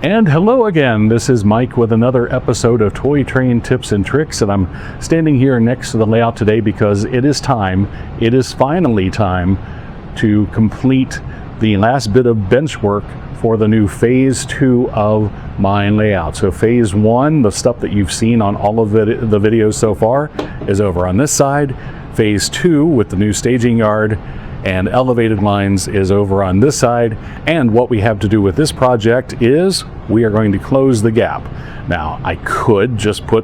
And hello again, this is Mike with another episode of Toy Train Tips and Tricks, and I'm standing here next to the layout today because it is finally time to complete the last bit of bench work for the new phase 2 of my layout. So phase 1, the stuff that you've seen on all of the videos so far, is over on this side. Phase 2 with the new staging yard and elevated lines is over on this side, and what we have to do with this project is we are going to close the gap. Now I could just put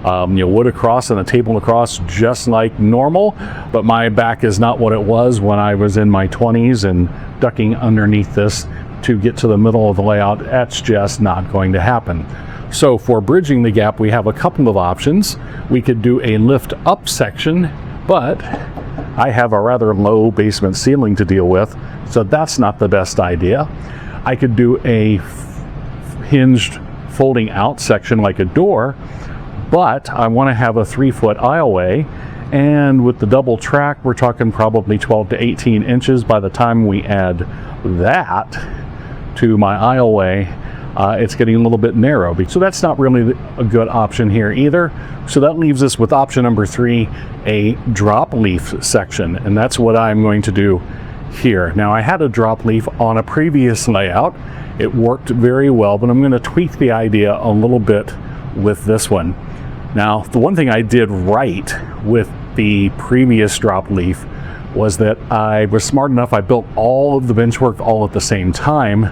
wood across and a table across just like normal, but my back is not what it was when I was in my 20s and ducking underneath this to get to the middle of the layout. That's just not going to happen. So for bridging the gap, we have a couple of options. We could do a lift up section, but I have a rather low basement ceiling to deal with, so that's not the best idea. I could do a hinged folding out section like a door, but I want to have a 3-foot aisleway, and with the double track, we're talking probably 12 to 18 inches by the time we add that to my aisleway. It's getting a little bit narrow, so that's not really a good option here either. So that leaves us with option number 3, a DropLeaf section, and that's what I'm going to do here. Now I had a DropLeaf on a previous layout. It worked very well, but I'm going to tweak the idea a little bit with this one. Now the one thing I did right with the previous DropLeaf was that I was smart enough, I built all of the bench work all at the same time,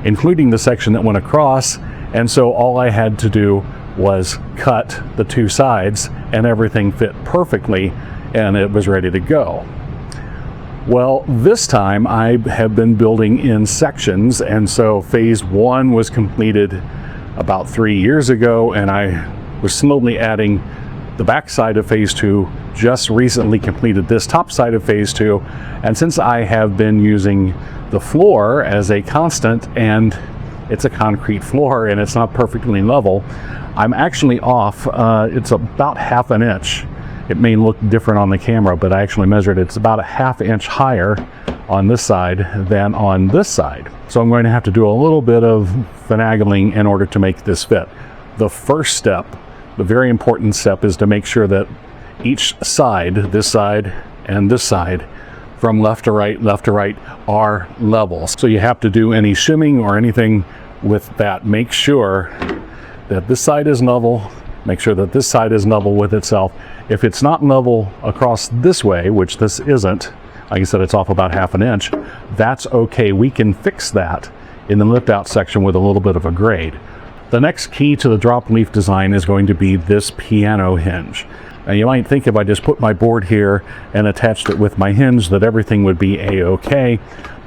including the section that went across, and so all I had to do was cut the 2 sides and everything fit perfectly and it was ready to go. Well, this time I have been building in sections, and so phase 1 was completed about 3 years ago, and I was slowly adding the back side of phase 2. Just recently completed this top side of phase 2, and since I have been using the floor as a constant, and it's a concrete floor and it's not perfectly level, I'm actually off. It's about 1/2 inch. It may look different on the camera, but I actually measured it. It's about 1/2 inch higher on this side than on this side. So I'm going to have to do a little bit of finagling in order to make this fit. The first step, the very important step, is to make sure that each side, this side and this side, from left to right, are level. So you have to do any shimming or anything with that. Make sure that this side is level. Make sure that this side is level with itself. If it's not level across this way, which this isn't, like I said, it's off about 1/2 inch, that's okay. We can fix that in the lift out section with a little bit of a grade. The next key to the DropLeaf design is going to be this piano hinge. Now you might think if I just put my board here and attached it with my hinge that everything would be a-okay,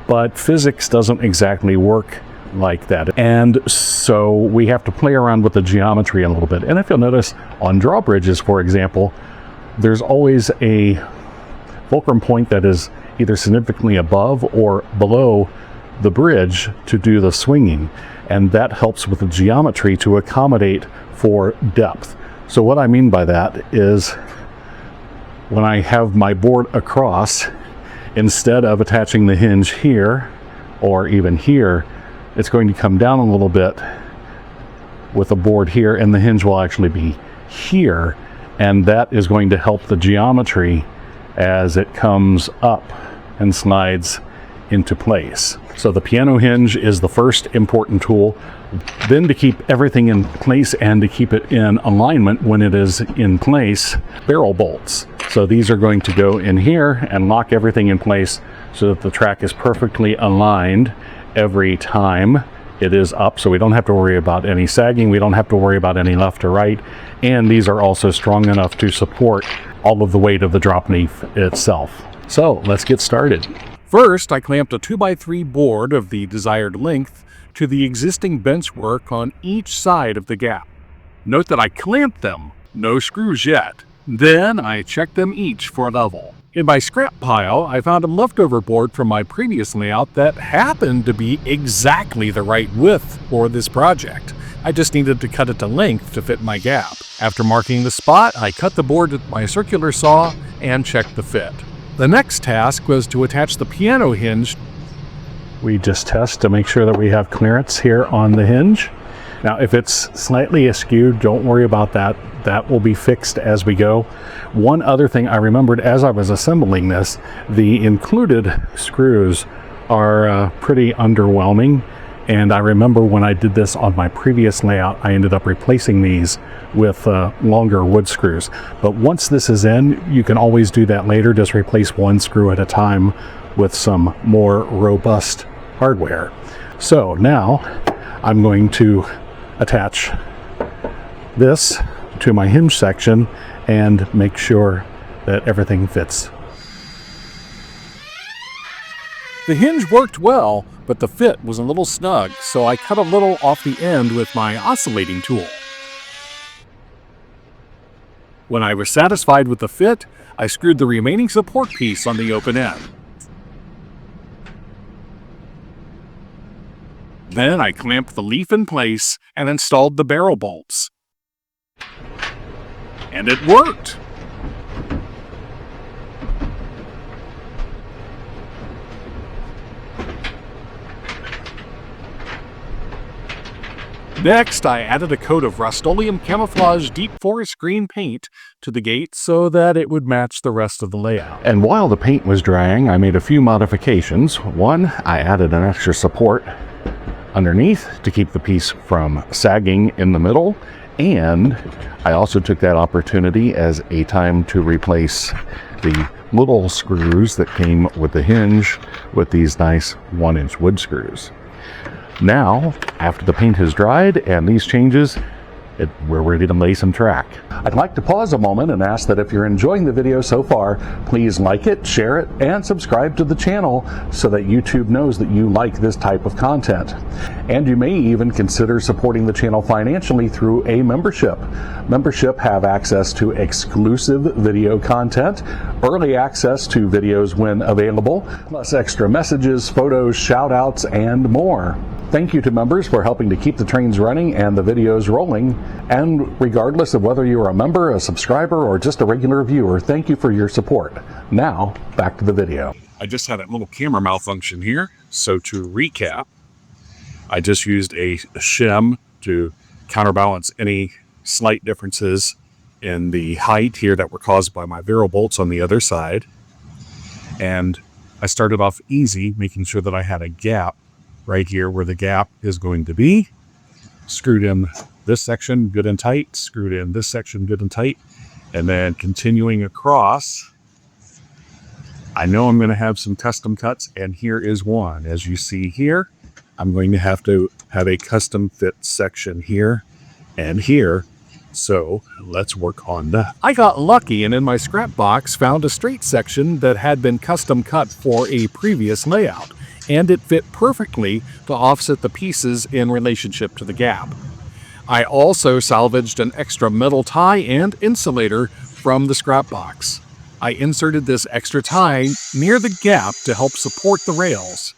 but physics doesn't exactly work like that. And so we have to play around with the geometry a little bit. And if you'll notice on drawbridges, for example, there's always a fulcrum point that is either significantly above or below the bridge to do the swinging. And that helps with the geometry to accommodate for depth. So what I mean by that is when I have my board across, instead of attaching the hinge here or even here, it's going to come down a little bit with the board here, and the hinge will actually be here, and that is going to help the geometry as it comes up and slides into place. So the piano hinge is the first important tool. Then to keep everything in place and to keep it in alignment when it is in place, barrel bolts. So these are going to go in here and lock everything in place so that the track is perfectly aligned every time it is up, so we don't have to worry about any sagging, we don't have to worry about any left or right, and these are also strong enough to support all of the weight of the DropLeaf itself. So let's get started. First, I clamped a 2x3 board of the desired length to the existing bench work on each side of the gap. Note that I clamped them, no screws yet. Then I checked them each for level. In my scrap pile, I found a leftover board from my previous layout that happened to be exactly the right width for this project. I just needed to cut it to length to fit my gap. After marking the spot, I cut the board with my circular saw and checked the fit. The next task was to attach the piano hinge we just test to make sure that we have clearance here on the hinge. Now, if it's slightly askew, don't worry about that. That will be fixed as we go. One other thing I remembered as I was assembling this, the included screws are pretty underwhelming. And I remember when I did this on my previous layout, I ended up replacing these with longer wood screws. But once this is in, you can always do that later. Just replace one screw at a time with some more robust hardware. So now I'm going to attach this to my hinge section and make sure that everything fits. The hinge worked well, but the fit was a little snug, so I cut a little off the end with my oscillating tool. When I was satisfied with the fit, I screwed the remaining support piece on the open end. Then I clamped the leaf in place and installed the barrel bolts. And it worked! Next, I added a coat of Rust-Oleum Camouflage Deep Forest Green paint to the gate so that it would match the rest of the layout. And while the paint was drying, I made a few modifications. One, I added an extra support underneath to keep the piece from sagging in the middle, and I also took that opportunity as a time to replace the little screws that came with the hinge with these nice 1-inch wood screws. Now, after the paint has dried and these changes, we're ready to lay some track. I'd like to pause a moment and ask that if you're enjoying the video so far, please like it, share it, and subscribe to the channel so that YouTube knows that you like this type of content. And you may even consider supporting the channel financially through a membership. Membership have access to exclusive video content, early access to videos when available, plus extra messages, photos, shout outs, and more. Thank you to members for helping to keep the trains running and the videos rolling. And regardless of whether you're a member, a subscriber, or just a regular viewer, thank you for your support. Now, back to the video. I just had a little camera malfunction here, so to recap, I just used a shim to counterbalance any slight differences in the height here that were caused by my barrel bolts on the other side. And I started off easy, making sure that I had a gap right here where the gap is going to be. Screwed in this section good and tight, screwed in this section good and tight, and then continuing across, I know I'm going to have some custom cuts, and here is one. As you see here, I'm going to have a custom fit section here and here, so let's work on that. I got lucky and in my scrap box found a straight section that had been custom cut for a previous layout, and it fit perfectly to offset the pieces in relationship to the gap. I also salvaged an extra metal tie and insulator from the scrap box. I inserted this extra tie near the gap to help support the rails.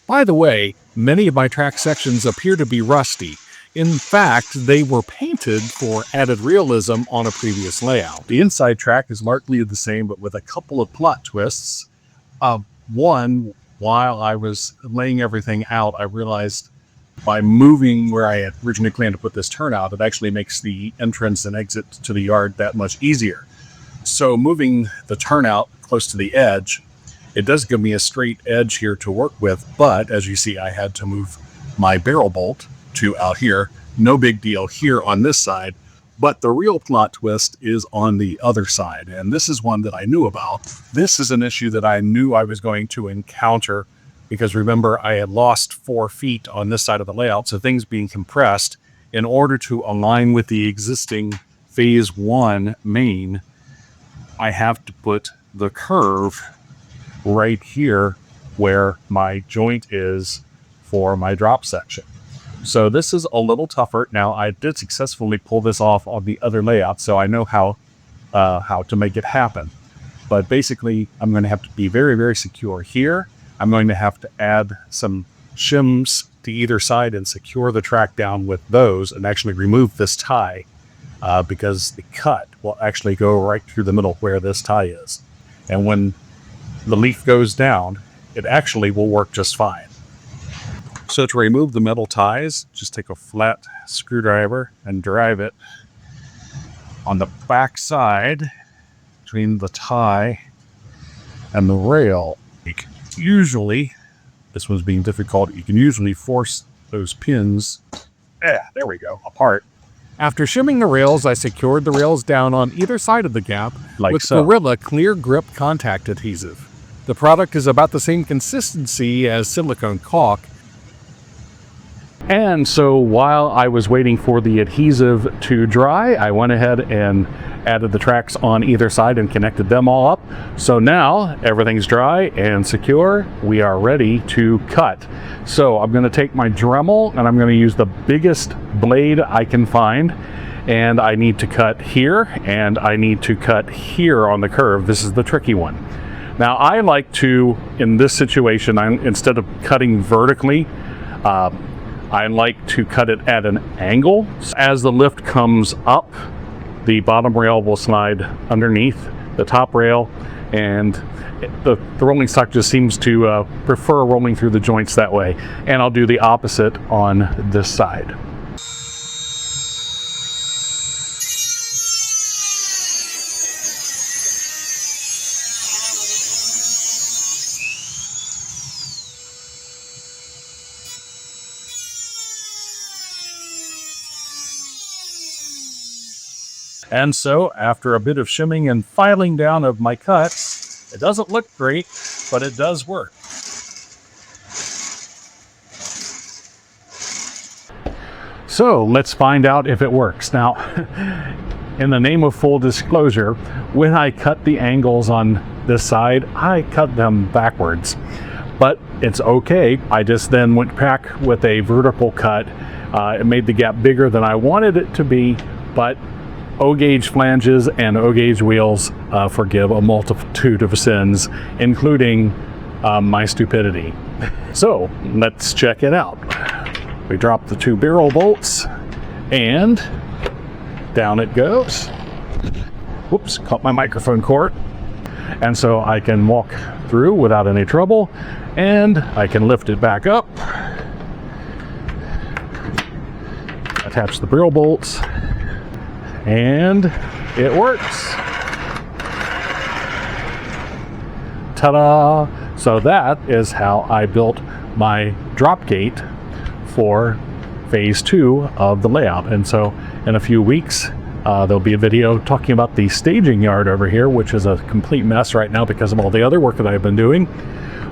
By the way, many of my track sections appear to be rusty. In fact, they were painted for added realism on a previous layout. The inside track is largely the same, but with a couple of plot twists. One, while I was laying everything out, I realized by moving where I had originally planned to put this turnout, it actually makes the entrance and exit to the yard that much easier. So moving the turnout close to the edge, it does give me a straight edge here to work with, but as you see, I had to move my barrel bolt to out here. No big deal here on this side, but the real plot twist is on the other side, and this is one that I knew about. This is an issue that I knew I was going to encounter because remember, I had lost 4 feet on this side of the layout, so things being compressed. In order to align with the existing phase 1 main, I have to put the curve right here where my joint is for my drop section. So this is a little tougher. Now, I did successfully pull this off on the other layout, so I know how to make it happen. But basically, I'm going to have to be very, very secure here. I'm going to have to add some shims to either side and secure the track down with those and actually remove this tie because the cut will actually go right through the middle where this tie is. And when the leaf goes down, it actually will work just fine. So to remove the metal ties, just take a flat screwdriver and drive it on the back side between the tie and the rail. Usually, this one's being difficult, you can usually force those pins, there we go, apart. After shimming the rails, I secured the rails down on either side of the gap Like with so. Gorilla Clear Grip contact adhesive. The product is about the same consistency as silicone caulk. And so while I was waiting for the adhesive to dry, I went ahead and added the tracks on either side and connected them all up. So now everything's dry and secure. We are ready to cut. So I'm going to take my Dremel and I'm going to use the biggest blade I can find. And I need to cut here and I need to cut here on the curve. This is the tricky one. Now I like to, in this situation, instead of cutting vertically, I like to cut it at an angle. As the lift comes up, the bottom rail will slide underneath the top rail, and the rolling stock just seems to prefer rolling through the joints that way. And I'll do the opposite on this side. And so, after a bit of shimming and filing down of my cut, it doesn't look great, but it does work. So, let's find out if it works. Now, in the name of full disclosure, when I cut the angles on this side, I cut them backwards. But it's okay. I just then went back with a vertical cut. It made the gap bigger than I wanted it to be, but O-gauge flanges and O-gauge wheels forgive a multitude of sins, including my stupidity. So let's check it out. We drop the 2 barrel bolts and down it goes. Whoops, caught my microphone cord. And so I can walk through without any trouble, and I can lift it back up, attach the barrel bolts, and it works. Ta-da! So that is how I built my drop gate for phase 2 of the layout. And so in a few weeks, there'll be a video talking about the staging yard over here, which is a complete mess right now because of all the other work that I've been doing.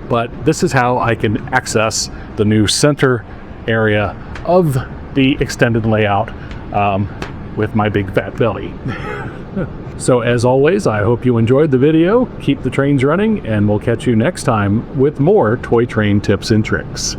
But this is how I can access the new center area of the extended layout with my big fat belly. So as always, I hope you enjoyed the video. Keep the trains running, and we'll catch you next time with more toy train tips and tricks.